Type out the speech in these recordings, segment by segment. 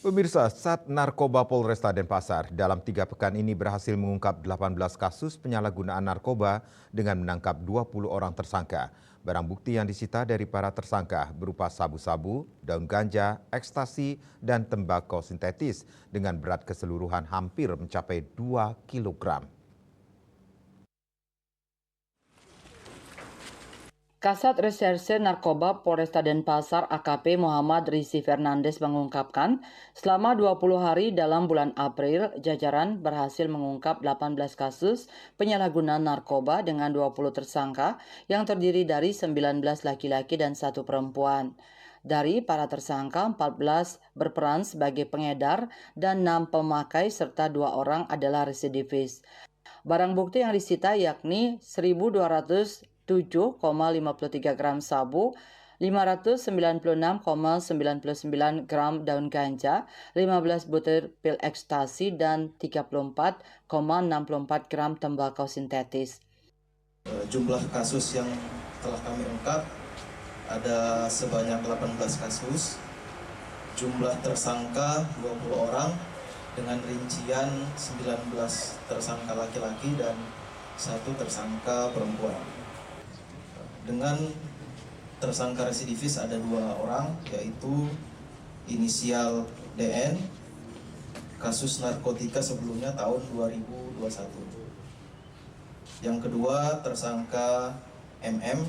Pemirsa, Sat Narkoba Polresta Denpasar dalam 3 pekan ini berhasil mengungkap 18 kasus penyalahgunaan narkoba dengan menangkap 20 orang tersangka. Barang bukti yang disita dari para tersangka berupa sabu-sabu, daun ganja, ekstasi, dan tembakau sintetis dengan berat keseluruhan hampir mencapai 2 kilogram. Kasat Reserse Narkoba Polresta Denpasar AKP Muhammad Rizky Fernandes mengungkapkan, selama 20 hari dalam bulan April, jajaran berhasil mengungkap 18 kasus penyalahgunaan narkoba dengan 20 tersangka yang terdiri dari 19 laki-laki dan 1 perempuan. Dari para tersangka, 14 berperan sebagai pengedar dan 6 pemakai serta 2 orang adalah residivis. Barang bukti yang disita yakni 1.207,53 gram sabu, 596,99 gram daun ganja, 15 butir pil ekstasi, dan 34,64 gram tembakau sintetis. Jumlah kasus yang telah kami ungkap ada sebanyak 18 kasus, jumlah tersangka 20 orang, dengan rincian 19 tersangka laki-laki dan 1 tersangka perempuan. Dengan tersangka residivis ada 2 orang, yaitu inisial DN, kasus narkotika sebelumnya tahun 2021. Yang kedua tersangka MM,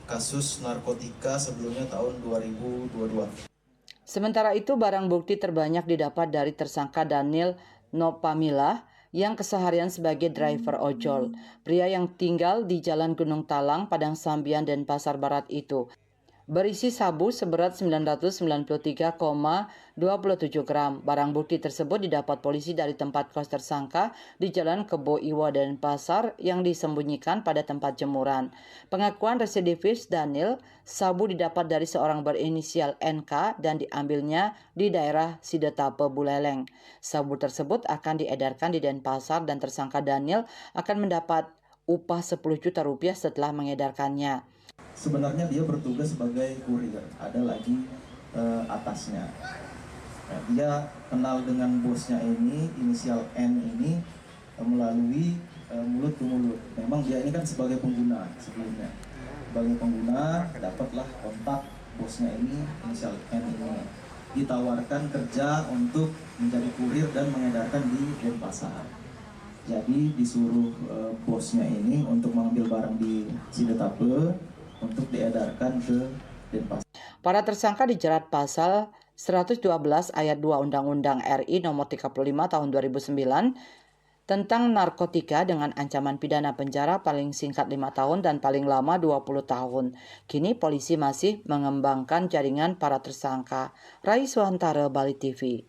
kasus narkotika sebelumnya tahun 2022. Sementara itu, barang bukti terbanyak didapat dari tersangka Daniel Nopamilah yang keseharian sebagai driver ojol. Pria yang tinggal di Jalan Gunung Talang, Padang Sambian, Denpasar Barat itu berisi sabu seberat 993,27 gram. Barang bukti tersebut didapat polisi dari tempat kos tersangka di Jalan Kebo Iwa Denpasar yang disembunyikan pada tempat jemuran. Pengakuan residivis Daniel, sabu didapat dari seorang berinisial NK dan diambilnya di daerah Sidetape, Buleleng. Sabu tersebut akan diedarkan di Denpasar dan tersangka Daniel akan mendapat upah 10 juta rupiah setelah mengedarkannya. Sebenarnya dia bertugas sebagai kurir, ada lagi atasnya. Nah, dia kenal dengan bosnya ini, inisial N ini, melalui mulut ke mulut. Memang dia ini kan sebagai pengguna sebelumnya. Sebagai pengguna, dapatlah kontak bosnya ini, inisial N ini. Ditawarkan kerja untuk menjadi kurir dan mengedarkan di Denpasar. Jadi disuruh bosnya ini untuk mengambil barang di Sidetape, untuk diedarkan ke Denpasar. Para tersangka dijerat pasal 112 ayat 2 Undang-Undang RI nomor 35 tahun 2009 tentang narkotika dengan ancaman pidana penjara paling singkat 5 tahun dan paling lama 20 tahun. Kini polisi masih mengembangkan jaringan para tersangka. Rai Suhantara, Bali TV.